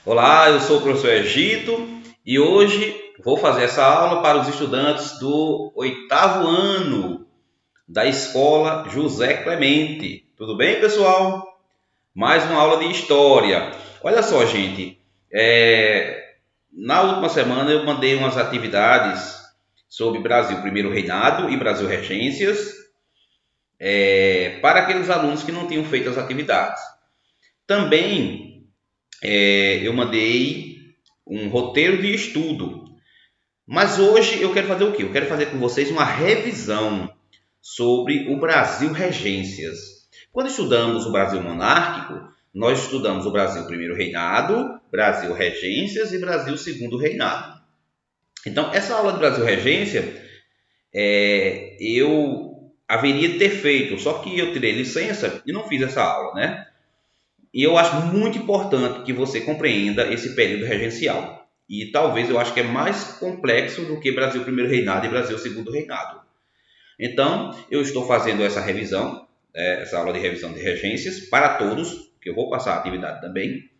Olá, eu sou o professor Egito e hoje vou fazer essa aula para os estudantes do oitavo ano da escola José Clemente. Tudo bem, pessoal? Mais uma aula de história. Olha só, gente, na última semana eu mandei umas atividades sobre Brasil Primeiro Reinado e Brasil Regências para aqueles alunos que não tinham feito as atividades. Também eu mandei um roteiro de estudo. Mas hoje eu quero fazer o quê? Eu quero fazer com vocês uma revisão sobre o Brasil Regências. Quando estudamos o Brasil monárquico, nós estudamos o Brasil Primeiro Reinado, Brasil Regências e Brasil Segundo Reinado. Então, essa aula de Brasil Regência, eu haveria de ter feito, só que eu tirei licença e não fiz essa aula, né? E eu acho muito importante que você compreenda esse período regencial. E talvez eu acho que é mais complexo do que Brasil Primeiro Reinado e Brasil Segundo Reinado. Então, eu estou fazendo essa revisão, essa aula de revisão de regências para todos, que eu vou passar a atividade também,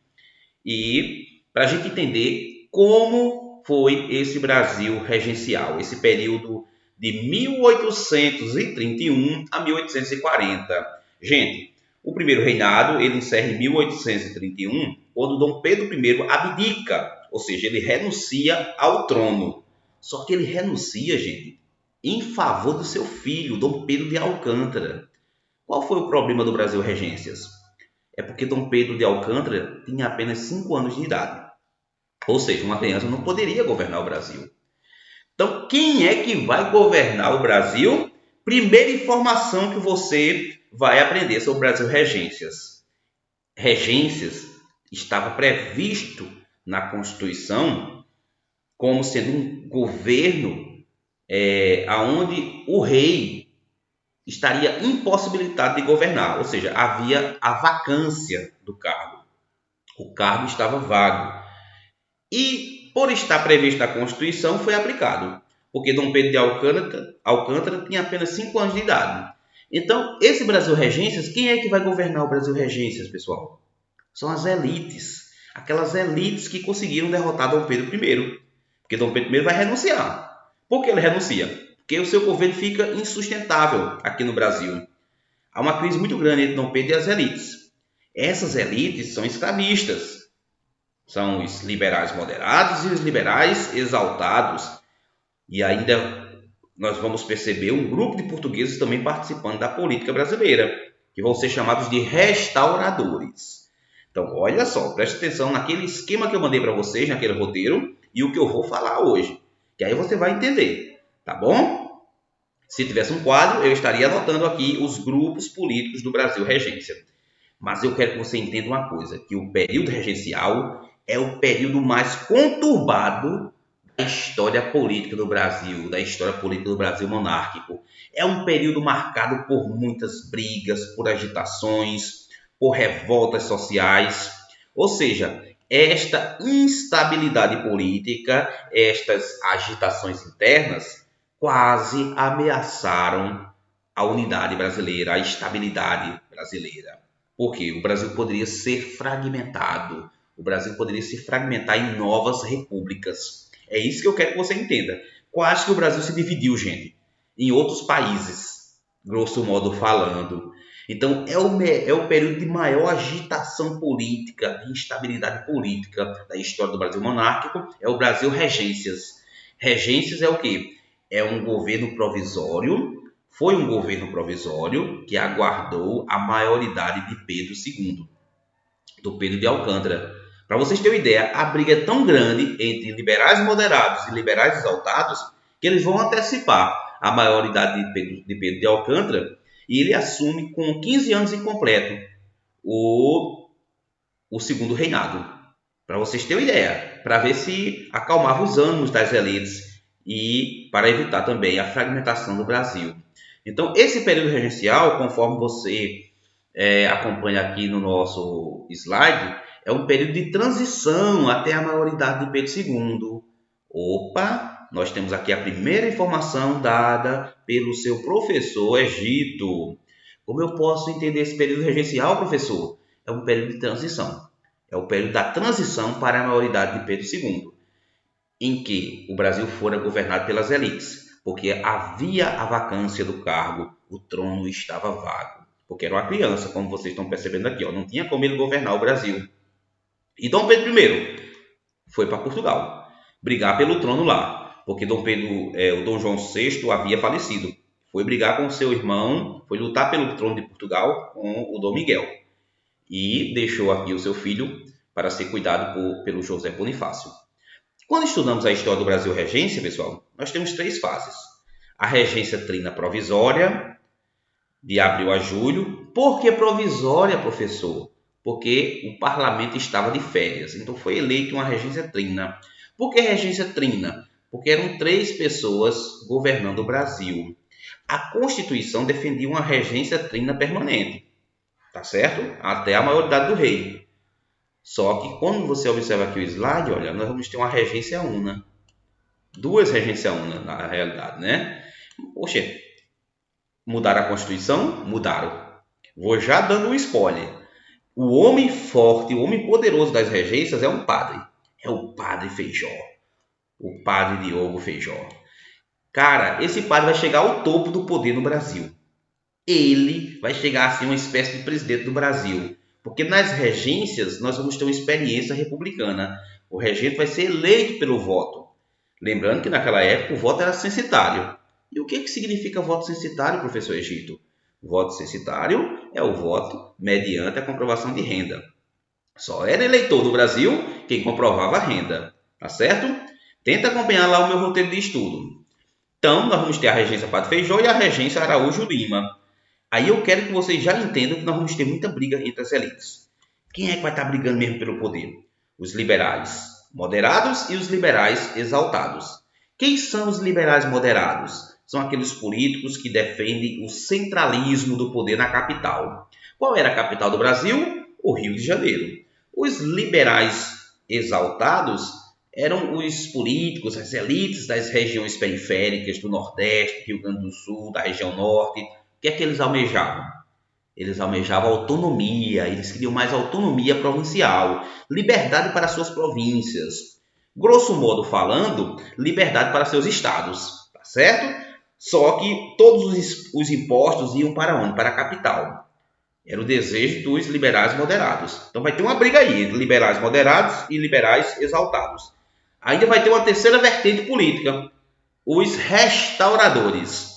e para a gente entender como foi esse Brasil regencial, esse período de 1831 a 1840. Gente, o primeiro reinado ele encerra em 1831, quando Dom Pedro I abdica, ou seja, ele renuncia ao trono. Só que ele renuncia, gente, em favor do seu filho, Dom Pedro de Alcântara. Qual foi o problema do Brasil Regências? É porque Dom Pedro de Alcântara tinha apenas 5 anos de idade. Ou seja, uma criança não poderia governar o Brasil. Então, quem é que vai governar o Brasil? Primeira informação que você vai aprender sobre o Brasil Regências. Regências estava previsto na Constituição como sendo um governo onde o rei estaria impossibilitado de governar, ou seja, havia a vacância do cargo. O cargo estava vago. E, por estar previsto na Constituição, foi aplicado, porque Dom Pedro de Alcântara tinha apenas 5 anos de idade. Então, esse Brasil Regências, quem é que vai governar o Brasil Regências, pessoal? São as elites, aquelas elites que conseguiram derrotar Dom Pedro I, porque Dom Pedro I vai renunciar. Por que ele renuncia? Porque o seu governo fica insustentável aqui no Brasil. Há uma crise muito grande entre Dom Pedro e as elites. Essas elites são escravistas. São os liberais moderados e os liberais exaltados. E ainda nós vamos perceber um grupo de portugueses também participando da política brasileira, que vão ser chamados de restauradores. Então, olha só, preste atenção naquele esquema que eu mandei para vocês, naquele roteiro, e o que eu vou falar hoje. Que aí você vai entender, tá bom? Se tivesse um quadro, eu estaria anotando aqui os grupos políticos do Brasil Regência. Mas eu quero que você entenda uma coisa, que o período regencial é o período mais conturbado da história política do Brasil, da história política do Brasil monárquico. É um período marcado por muitas brigas, por agitações, por revoltas sociais. Ou seja, esta instabilidade política, estas agitações internas, quase ameaçaram a unidade brasileira, a estabilidade brasileira. Porque o Brasil poderia ser fragmentado, o Brasil poderia se fragmentar em novas repúblicas. É isso que eu quero que você entenda. Quase que o Brasil se dividiu, gente, em outros países, grosso modo falando. Então, é o período de maior agitação política, de instabilidade política da história do Brasil monárquico, é o Brasil Regências. Regências é o quê? É um governo provisório, foi um governo provisório que aguardou a maioridade de Pedro II, do Pedro de Alcântara. Para vocês terem uma ideia, a briga é tão grande entre liberais moderados e liberais exaltados que eles vão antecipar a maioridade de Pedro de Alcântara e ele assume com 15 anos incompleto o segundo reinado. Para vocês terem uma ideia, para ver se acalmava os ânimos das elites e para evitar também a fragmentação do Brasil. Então, esse período regencial, conforme você acompanha aqui no nosso slide, é um período de transição até a maioridade de Pedro II. Opa, nós temos aqui a primeira informação dada pelo seu professor Egito. Como eu posso entender esse período regencial, professor? É um período de transição. É o período da transição para a maioridade de Pedro II, em que o Brasil fora governado pelas elites, porque havia a vacância do cargo, o trono estava vago, porque era uma criança, como vocês estão percebendo aqui, ó, não tinha como ele governar o Brasil. E Dom Pedro I foi para Portugal, brigar pelo trono lá, porque o Dom João VI havia falecido. Foi brigar com seu irmão, foi lutar pelo trono de Portugal com o Dom Miguel. E deixou aqui o seu filho para ser cuidado pelo José Bonifácio. Quando estudamos a história do Brasil regência, pessoal, nós temos 3 fases. A regência trina provisória, de abril a julho. Por que provisória, professor? Porque o parlamento estava de férias, então foi eleito uma regência trina. Por que regência trina? Porque eram 3 pessoas governando o Brasil. A Constituição defendia uma regência trina permanente, tá certo? Até a maioridade do rei. Só que quando você observa aqui o slide, olha, nós vamos ter uma regência una. 2 regências una, na realidade, né? Poxa, mudaram a Constituição? Mudaram. Vou já dando um spoiler. O homem forte, o homem poderoso das regências é um padre. É o Padre Feijó. O Padre Diogo Feijó. Cara, esse padre vai chegar ao topo do poder no Brasil. Ele vai chegar a ser uma espécie de presidente do Brasil. Porque nas regências nós vamos ter uma experiência republicana. O regente vai ser eleito pelo voto. Lembrando que naquela época o voto era censitário. E o que significa voto censitário, professor Egito? O voto censitário é o voto mediante a comprovação de renda. Só era eleitor do Brasil quem comprovava a renda. Tá certo? Tenta acompanhar lá o meu roteiro de estudo. Então, nós vamos ter a regência Padre Feijó e a regência Araújo Lima. Aí eu quero que vocês já entendam que nós vamos ter muita briga entre as elites. Quem é que vai estar brigando mesmo pelo poder? Os liberais moderados e os liberais exaltados. Quem são os liberais moderados? São aqueles políticos que defendem o centralismo do poder na capital. Qual era a capital do Brasil? O Rio de Janeiro. Os liberais exaltados eram os políticos, as elites das regiões periféricas do Nordeste, Rio Grande do Sul, da região Norte. O que é que eles almejavam? Eles almejavam autonomia, eles queriam mais autonomia provincial, liberdade para suas províncias. Grosso modo falando, liberdade para seus estados, tá certo? Só que todos os impostos iam para onde? Para a capital. Era o desejo dos liberais moderados. Então vai ter uma briga aí entre liberais moderados e liberais exaltados. Ainda vai ter uma terceira vertente política, os restauradores.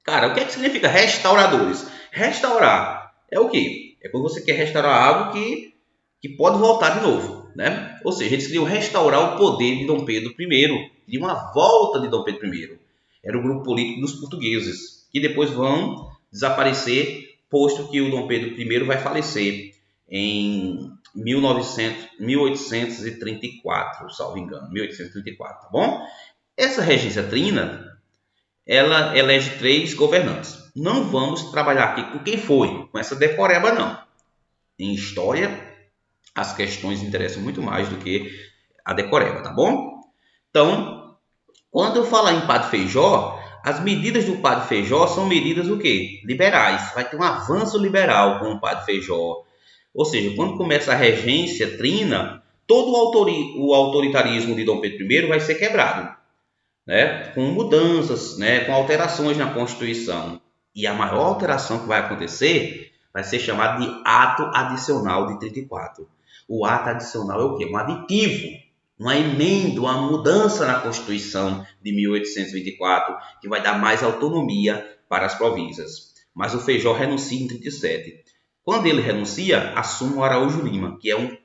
Cara, o que significa restauradores? Restaurar é o quê? É quando você quer restaurar algo que pode voltar de novo, né? Ou seja, eles queriam restaurar o poder de Dom Pedro I, de uma volta de Dom Pedro I. Era o grupo político dos portugueses, que depois vão desaparecer, posto que o Dom Pedro I vai falecer em 1834, salvo engano, 1834, tá bom? Essa regência trina, ela elege 3 governantes. Não vamos trabalhar aqui com quem foi, com essa decoreba não. Em história, as questões interessam muito mais do que a decoreba, tá bom? Então, quando eu falar em Padre Feijó, as medidas do Padre Feijó são medidas o quê? Liberais. Vai ter um avanço liberal com o Padre Feijó. Ou seja, quando começa a regência trina, todo o autoritarismo de Dom Pedro I vai ser quebrado, né? Com mudanças, né? Com alterações na Constituição. E a maior alteração que vai acontecer vai ser chamada de Ato Adicional de 34. O ato adicional é o quê? Um aditivo, uma emenda, uma mudança na Constituição de 1824, que vai dar mais autonomia para as províncias. Mas o Feijó renuncia em 37. Quando ele renuncia, assume o Araújo Lima, que é um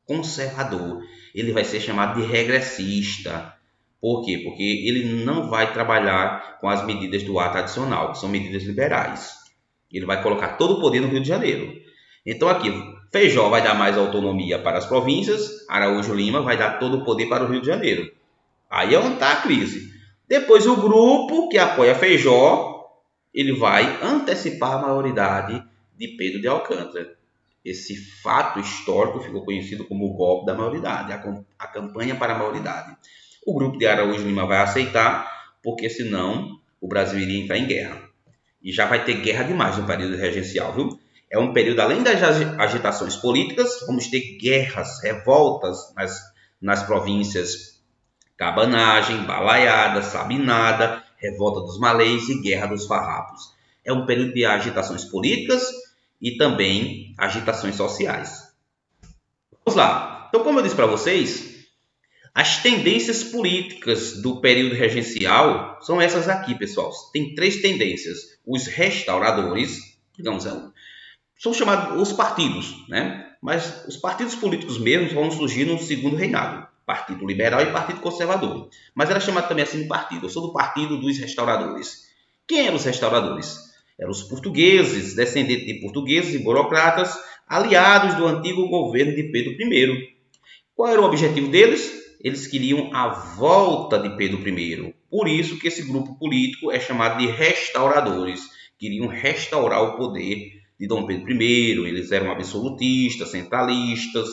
conservador. Ele vai ser chamado de regressista. Por quê? Porque ele não vai trabalhar com as medidas do ato adicional, que são medidas liberais. Ele vai colocar todo o poder no Rio de Janeiro. Então aqui, Feijó vai dar mais autonomia para as províncias, Araújo Lima vai dar todo o poder para o Rio de Janeiro. Aí é onde está a crise. Depois o grupo que apoia Feijó, ele vai antecipar a maioridade de Pedro de Alcântara. Esse fato histórico ficou conhecido como o golpe da maioridade, a campanha para a maioridade. O grupo de Araújo Lima vai aceitar, porque senão o Brasil iria entrar em guerra. E já vai ter guerra demais no período regencial, viu? É um período, além das agitações políticas, vamos ter guerras, revoltas nas províncias Cabanagem, Balaiada, Sabinada, Revolta dos Malês e Guerra dos Farrapos. É um período de agitações políticas e também agitações sociais. Vamos lá. Então, como eu disse para vocês, as tendências políticas do período regencial são essas aqui, pessoal. Tem 3 tendências. Os restauradores, digamos, são chamados os partidos, né? Mas os partidos políticos mesmos vão surgir no segundo reinado. Partido Liberal e Partido Conservador. Mas era chamado também assim de partido. Eu sou do Partido dos Restauradores. Quem eram os restauradores? Eram os portugueses, descendentes de portugueses e burocratas, aliados do antigo governo de Pedro I. Qual era o objetivo deles? Eles queriam a volta de Pedro I. Por isso que esse grupo político é chamado de restauradores. Queriam restaurar o poder de Dom Pedro I. Eles eram absolutistas, centralistas,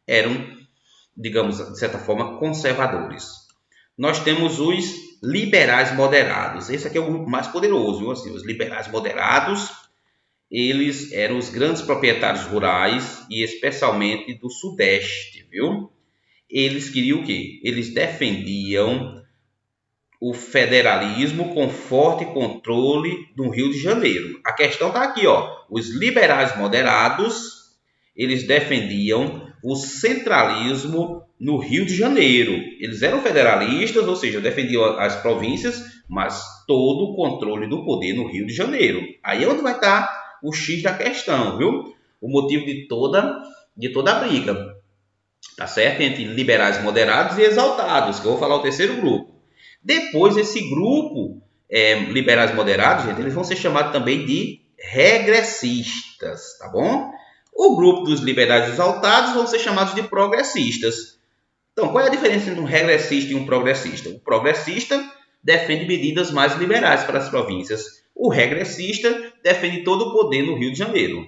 eram, digamos, de certa forma, conservadores. Nós temos os liberais moderados. Esse aqui é o grupo mais poderoso. Assim, os liberais moderados, eles eram os grandes proprietários rurais e especialmente do Sudeste, viu? Eles queriam o quê? Eles defendiam o federalismo com forte controle do Rio de Janeiro. A questão está aqui, ó. Os liberais moderados, eles defendiam o centralismo no Rio de Janeiro. Eles eram federalistas, ou seja, defendiam as províncias, mas todo o controle do poder no Rio de Janeiro. Aí é onde vai estar o X da questão, viu? O motivo de toda a briga, tá certo? Entre liberais moderados e exaltados, que eu vou falar o terceiro grupo. Depois, esse grupo, liberais moderados, gente, eles vão ser chamados também de regressistas, tá bom? O grupo dos liberais exaltados vão ser chamados de progressistas. Então, qual é a diferença entre um regressista e um progressista? O progressista defende medidas mais liberais para as províncias. O regressista defende todo o poder no Rio de Janeiro.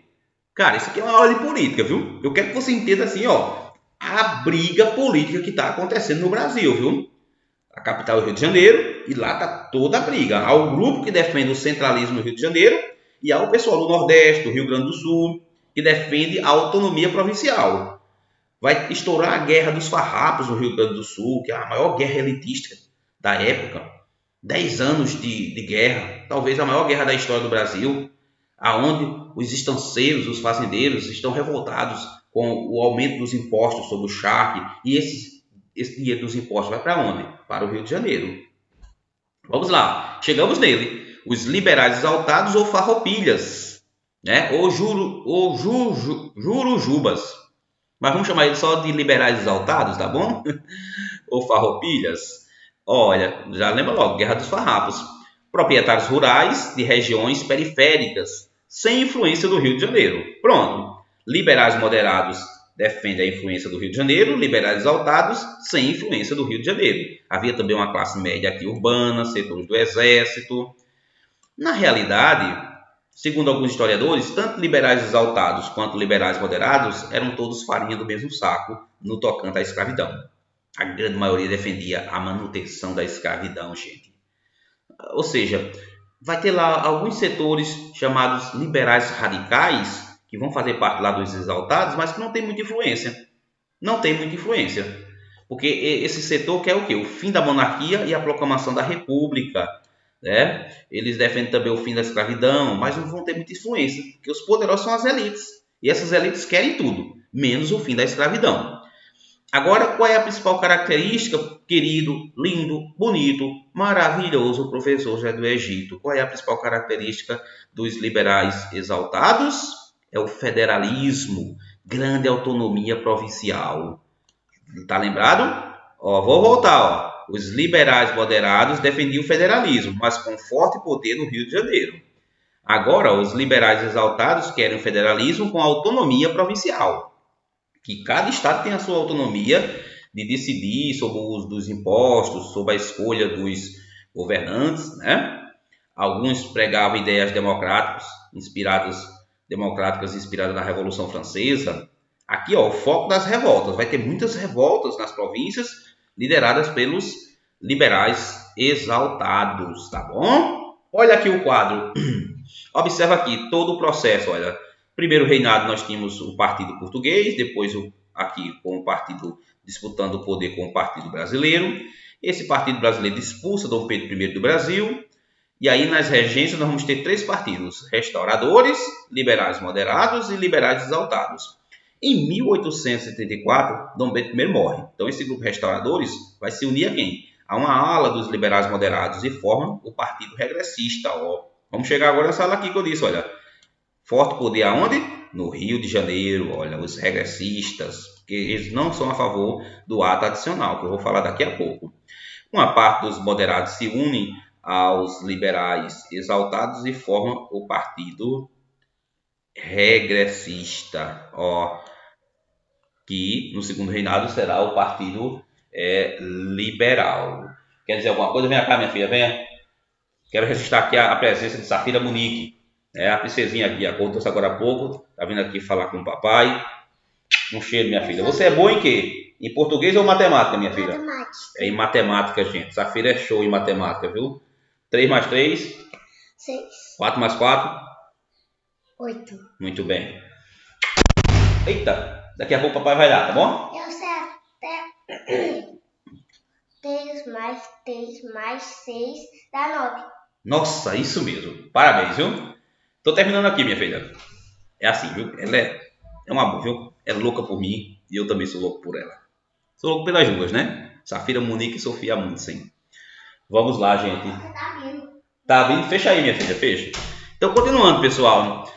Cara, isso aqui é uma aula de política, viu? Eu quero que você entenda assim, ó, a briga política que está acontecendo no Brasil, viu? A capital é o Rio de Janeiro e lá está toda a briga. Há o grupo que defende o centralismo no Rio de Janeiro e há o pessoal do Nordeste, do Rio Grande do Sul, que defende a autonomia provincial. Vai estourar a Guerra dos Farrapos no Rio Grande do Sul, que é a maior guerra elitista da época. 10 anos de guerra, talvez a maior guerra da história do Brasil, aonde os estanceiros, os fazendeiros estão revoltados com o aumento dos impostos sobre o charque, e esse dinheiro dos impostos vai para onde? Para o Rio de Janeiro. Vamos lá, chegamos nele. Os liberais exaltados ou farroupilhas, né? ou jurujubas. Mas vamos chamar eles só de liberais exaltados, tá bom? Ou farroupilhas. Olha, já lembra logo, Guerra dos Farrapos. Proprietários rurais de regiões periféricas, sem influência do Rio de Janeiro. Pronto. Liberais moderados defendem a influência do Rio de Janeiro, liberais exaltados sem influência do Rio de Janeiro. Havia também uma classe média aqui urbana, setores do exército. Na realidade, segundo alguns historiadores, tanto liberais exaltados quanto liberais moderados eram todos farinha do mesmo saco no tocante à escravidão. A grande maioria defendia a manutenção da escravidão, gente. Ou seja, vai ter lá alguns setores chamados liberais radicais, que vão fazer parte lá dos exaltados, mas que não tem muita influência. Não tem muita influência. Porque esse setor quer o quê? O fim da monarquia e a proclamação da república. Né? Eles defendem também o fim da escravidão, mas não vão ter muita influência, porque os poderosos são as elites. E essas elites querem tudo, menos o fim da escravidão. Agora, qual é a principal característica, querido, lindo, bonito, maravilhoso professor José do Egito? Qual é a principal característica dos liberais exaltados? É o federalismo, grande autonomia provincial. Tá lembrado? Ó, vou voltar, ó. Os liberais moderados defendiam o federalismo, mas com forte poder no Rio de Janeiro. Agora, os liberais exaltados querem o federalismo com autonomia provincial, que cada estado tem a sua autonomia de decidir sobre o uso dos impostos, sobre a escolha dos governantes, né? Alguns pregavam ideias democráticas inspiradas na Revolução Francesa. Aqui, ó, o foco das revoltas. Vai ter muitas revoltas nas províncias lideradas pelos liberais exaltados, tá bom? Olha aqui o quadro. Observa aqui todo o processo, olha. Primeiro reinado nós tínhamos o Partido Português, depois aqui com o partido disputando o poder com o Partido Brasileiro. Esse Partido Brasileiro expulsa Dom Pedro I do Brasil. E aí nas regências nós vamos ter 3 partidos: restauradores, liberais moderados e liberais exaltados. Em 1834, Dom Pedro I morre. Então esse grupo de restauradores vai se unir a quem? A uma ala dos liberais moderados e formam o Partido Regressista. Ó. Vamos chegar agora nessa ala aqui que eu disse, olha. Forte poder aonde? No Rio de Janeiro, olha, os regressistas, porque eles não são a favor do ato adicional, que eu vou falar daqui a pouco. Uma parte dos moderados se unem aos liberais exaltados e formam o Partido Regressista, ó, que no segundo reinado será o Partido Liberal. Quer dizer alguma coisa? Venha cá, minha filha, venha. Quero registrar aqui a presença de Safira Munique. A princesinha aqui, contou-se agora há pouco, tá vindo aqui falar com o papai. Um cheiro, minha filha. Você é boa em quê? Em português ou matemática, minha filha? Matemática. É em matemática, gente. Safira é show em matemática, viu? 3 mais 3? 6. 4 mais 4? 8. Muito bem. Eita, daqui a pouco o papai vai lá, tá bom? Eu sei até 3 mais 6 dá 9. Nossa, isso mesmo. Parabéns, viu? Tô terminando aqui, minha filha. É assim, viu? Ela é um amor, viu? É louca por mim e eu também sou louco por ela. Sou louco pelas duas, né? Safira Munique e Sofia Amundsen. Vamos lá, gente. Tá vindo. Tá vindo? Fecha aí, minha filha, fecha. Então, continuando, pessoal.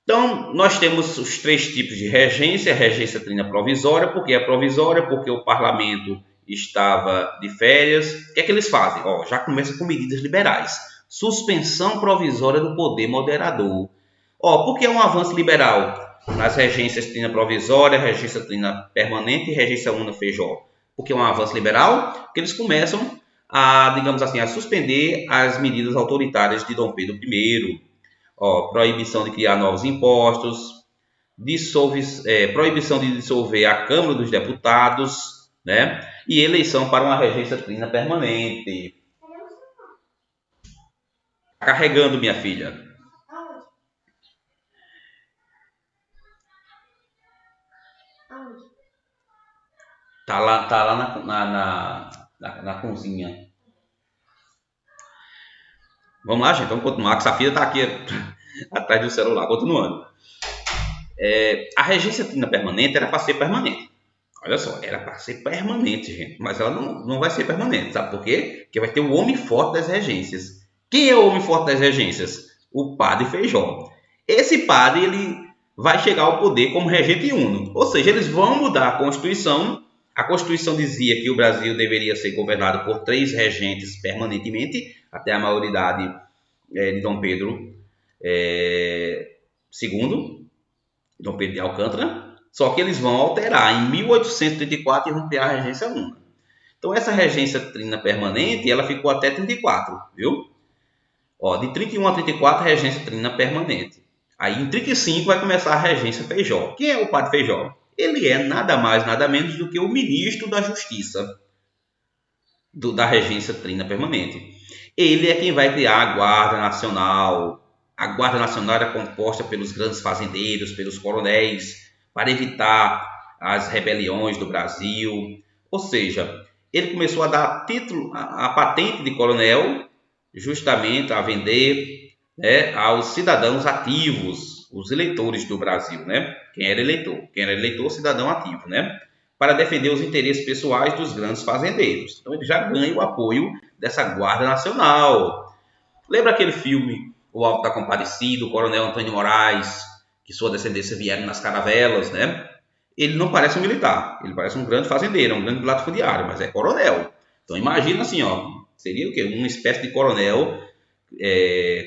Então, nós temos os 3 tipos de regência. A regência trina provisória. Por que é provisória? Porque o parlamento estava de férias. O que é que eles fazem? Ó, já começa com medidas liberais. Suspensão provisória do poder moderador. Ó, por que é um avanço liberal? Nas regências trina provisória, regência trina permanente e regência una feijó. Por que é um avanço liberal? Porque eles começam a, digamos assim, a suspender as medidas autoritárias de Dom Pedro I. Ó, proibição de criar novos impostos, proibição de dissolver a Câmara dos Deputados, né? E eleição para uma regência trina permanente. Carregando, minha filha. Tá lá na cozinha. Vamos lá, gente. Vamos continuar. Que Safira tá aqui atrás do celular. Continuando. A regência trina permanente era para ser permanente. Olha só, era para ser permanente, gente. Mas ela não vai ser permanente. Sabe por quê? Porque vai ter o homem forte das regências. Quem é o homem forte das regências? O padre Feijó. Esse padre, ele vai chegar ao poder como regente uno. Ou seja, eles vão mudar a Constituição. A Constituição dizia que o Brasil deveria ser governado por 3 regentes permanentemente, até a maioridade de Dom Pedro II, Dom Pedro de Alcântara. Só que eles vão alterar em 1834 e vão criar a regência una. Então, essa regência trina permanente, ela ficou até 34, viu? Ó, de 31 a 34, regência trina permanente. Aí, em 35, vai começar a regência Feijó. Quem é o padre Feijó? Ele é nada mais, nada menos do que o ministro da Justiça da regência trina permanente. Ele é quem vai criar a Guarda Nacional. A Guarda Nacional era composta pelos grandes fazendeiros, pelos coronéis, para evitar as rebeliões do Brasil. Ou seja, ele começou a dar título, a patente de coronel, justamente a vender, né, aos cidadãos ativos, os eleitores do Brasil, né? Quem era eleitor, cidadão ativo, né? Para defender os interesses pessoais dos grandes fazendeiros. Então ele já ganha o apoio dessa Guarda Nacional. Lembra aquele filme O Alto da Compadecida, o coronel Antônio Moraes, que sua descendência vieram nas caravelas, né? Ele não parece um militar, ele parece um grande fazendeiro, um grande latifundiário, mas é coronel. Então imagina assim, ó, seria o quê? Uma espécie de coronel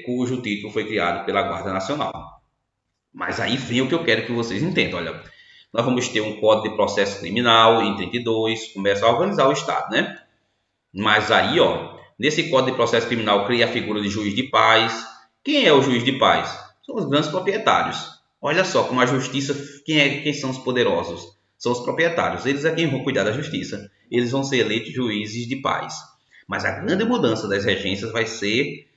cujo título foi criado pela Guarda Nacional. Mas aí vem o que eu quero que vocês entendam. Olha, nós vamos ter um Código de Processo Criminal em 32, começa a organizar o Estado, né? Mas aí, ó, nesse Código de Processo Criminal cria a figura de juiz de paz. Quem é o juiz de paz? São os grandes proprietários. Olha só como a justiça, quem são os poderosos? São os proprietários. Eles é quem vão cuidar da justiça. Eles vão ser eleitos juízes de paz. Mas a grande mudança das regências vai ser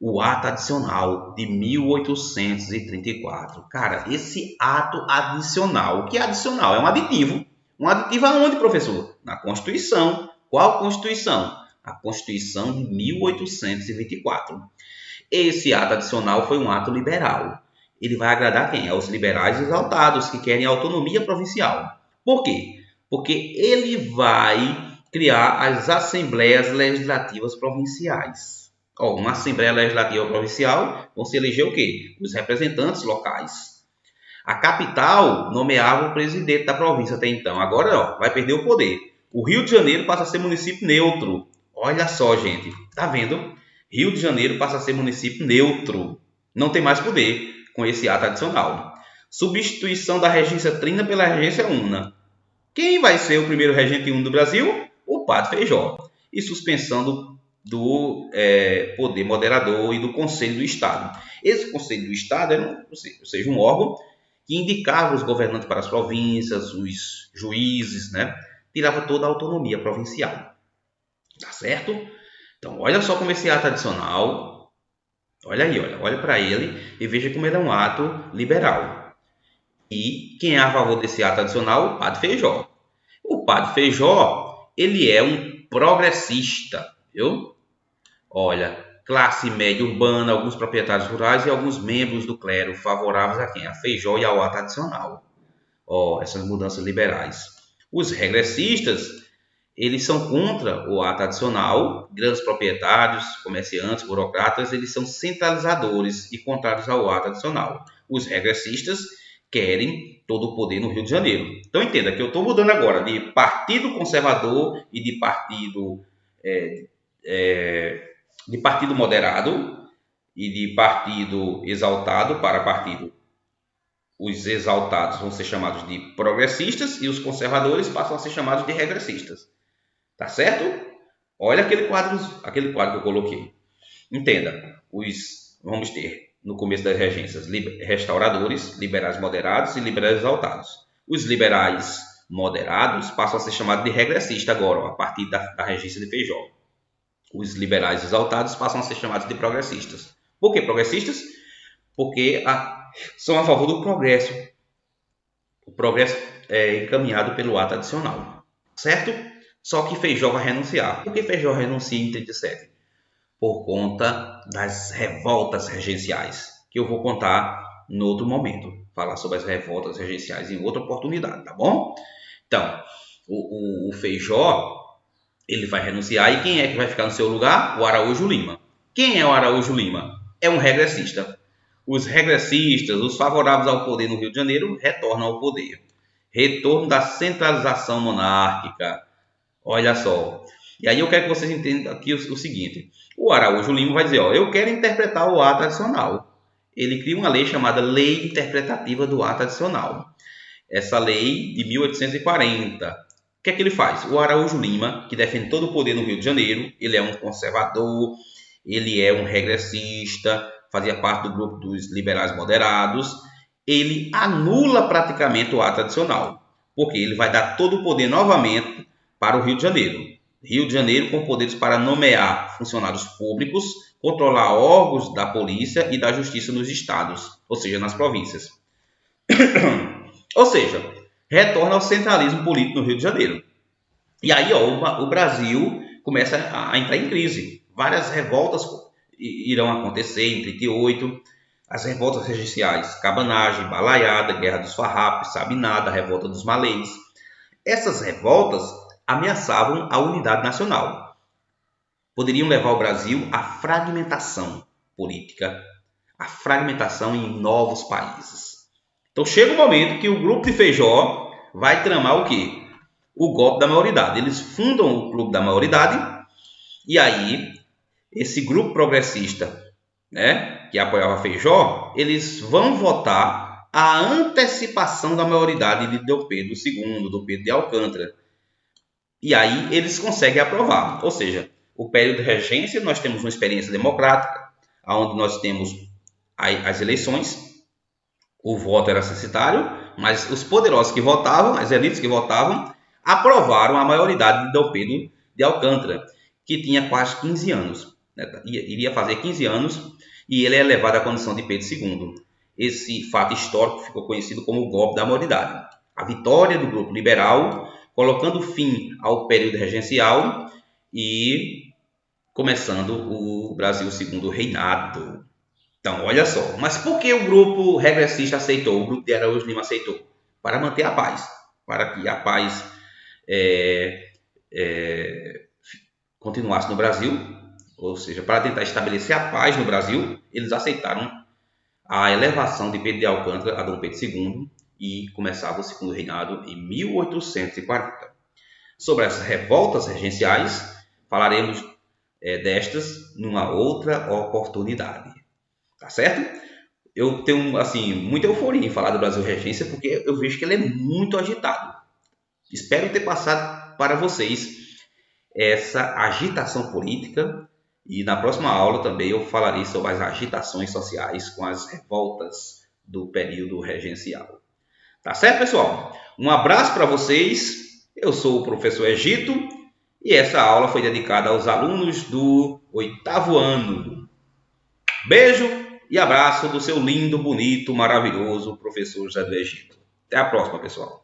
o ato adicional de 1834. Cara, esse ato adicional, o que é adicional? É um aditivo. Um aditivo aonde, professor? Na Constituição. Qual Constituição? A Constituição de 1824. Esse ato adicional foi um ato liberal. Ele vai agradar quem? Aos liberais exaltados, que querem autonomia provincial. Por quê? Porque ele vai criar as Assembleias Legislativas Provinciais. Uma Assembleia Legislativa Provincial vão se eleger o quê? Os representantes locais. A capital nomeava o presidente da província até então. Agora vai perder o poder. O Rio de Janeiro passa a ser município neutro. Olha só, gente. Tá vendo? Rio de Janeiro passa a ser município neutro. Não tem mais poder com esse ato adicional. Substituição da regência trina pela regência una. Quem vai ser o primeiro regente uno do Brasil? O Padre Feijó. E suspensão do poder moderador e do Conselho do Estado. Esse Conselho do Estado era um órgão que indicava os governantes para as províncias, os juízes, né? Tirava toda a autonomia provincial. Tá certo? Então, olha só como esse ato adicional, olha aí, olha para ele e veja como ele é um ato liberal. E quem é a favor desse ato adicional? O Padre Feijó. O Padre Feijó, ele é um progressista, viu? Olha, classe média urbana, alguns proprietários rurais e alguns membros do clero favoráveis a quem? A Feijó e ao ato adicional. Essas mudanças liberais. Os regressistas, eles são contra o ato adicional. Grandes proprietários, comerciantes, burocratas, eles são centralizadores e contrários ao ato adicional. Os regressistas querem todo o poder no Rio de Janeiro. Então entenda que eu estou mudando agora de partido conservador e de partido moderado e de partido exaltado para partido. Os exaltados vão ser chamados de progressistas e os conservadores passam a ser chamados de regressistas. Tá certo? Olha aquele quadro que eu coloquei. Entenda, vamos ter no começo das regências restauradores, liberais moderados e liberais exaltados. Os liberais moderados passam a ser chamados de regressistas agora, a partir da regência de Feijó. Os liberais exaltados passam a ser chamados de progressistas. Por que progressistas? Porque são a favor do progresso. O progresso é encaminhado pelo ato adicional. Certo? Só que Feijó vai renunciar. Por que Feijó renuncia em 37? Por conta das revoltas regenciais, que eu vou contar em outro momento. Falar sobre as revoltas regenciais em outra oportunidade, tá bom? Então, o Feijó, ele vai renunciar. E quem é que vai ficar no seu lugar? O Araújo Lima. Quem é o Araújo Lima? É um regressista. Os regressistas, os favoráveis ao poder no Rio de Janeiro, retornam ao poder. Retorno da centralização monárquica. Olha só. E aí eu quero que vocês entendam aqui o seguinte. O Araújo Lima vai dizer, eu quero interpretar o ato adicional. Ele cria uma lei chamada Lei Interpretativa do Ato Adicional. Essa lei de 1840. O que é que ele faz? O Araújo Lima, que defende todo o poder no Rio de Janeiro, ele é um conservador, ele é um regressista, fazia parte do grupo dos liberais moderados. Ele anula praticamente o ato adicional, porque ele vai dar todo o poder novamente para o Rio de Janeiro. Rio de Janeiro com poderes para nomear funcionários públicos, controlar órgãos da polícia e da justiça nos estados, ou seja, nas províncias. Ou seja, retorna ao centralismo político no Rio de Janeiro. E aí o Brasil começa a entrar em crise. Várias revoltas irão acontecer em 38. As revoltas regenciais, Cabanagem, Balaiada, Guerra dos Farrapos, Sabinada, Revolta dos Malês. Essas revoltas ameaçavam a unidade nacional. Poderiam levar o Brasil à fragmentação política, à fragmentação em novos países. Então chega o momento que o grupo de Feijó vai tramar o quê? O golpe da maioridade. Eles fundam o Clube da Maioridade e aí esse grupo progressista, né, que apoiava Feijó, eles vão votar a antecipação da maioridade de Dom Pedro II, Dom Pedro de Alcântara. E aí eles conseguem aprovar. Ou seja, o período de regência, nós temos uma experiência democrática, onde nós temos as eleições, o voto era censitário, mas os poderosos que votavam, as elites que votavam, aprovaram a maioridade de Dom Pedro de Alcântara, que tinha quase 15 anos. né, iria fazer 15 anos, e ele é elevado à condição de Pedro II. Esse fato histórico ficou conhecido como o golpe da maioridade. A vitória do grupo liberal, colocando fim ao período regencial e começando o Brasil segundo reinado. Então, olha só. Mas por que o grupo regressista aceitou, o grupo de Araújo Lima aceitou? Para manter a paz. Para que a paz continuasse no Brasil, ou seja, para tentar estabelecer a paz no Brasil, eles aceitaram a elevação de Pedro de Alcântara a Dom Pedro II e começava o segundo reinado em 1840. Sobre as revoltas regenciais, falaremos destas numa outra oportunidade. Tá certo? Eu tenho assim muita euforia em falar do Brasil Regência porque eu vejo que ele é muito agitado. Espero ter passado para vocês essa agitação política e na próxima aula também eu falarei sobre as agitações sociais com as revoltas do período regencial. Tá certo, pessoal? Um abraço para vocês. Eu sou o professor Egito e essa aula foi dedicada aos alunos do 8º ano. Beijo e abraço do seu lindo, bonito, maravilhoso professor José do Egito. Até a próxima, pessoal.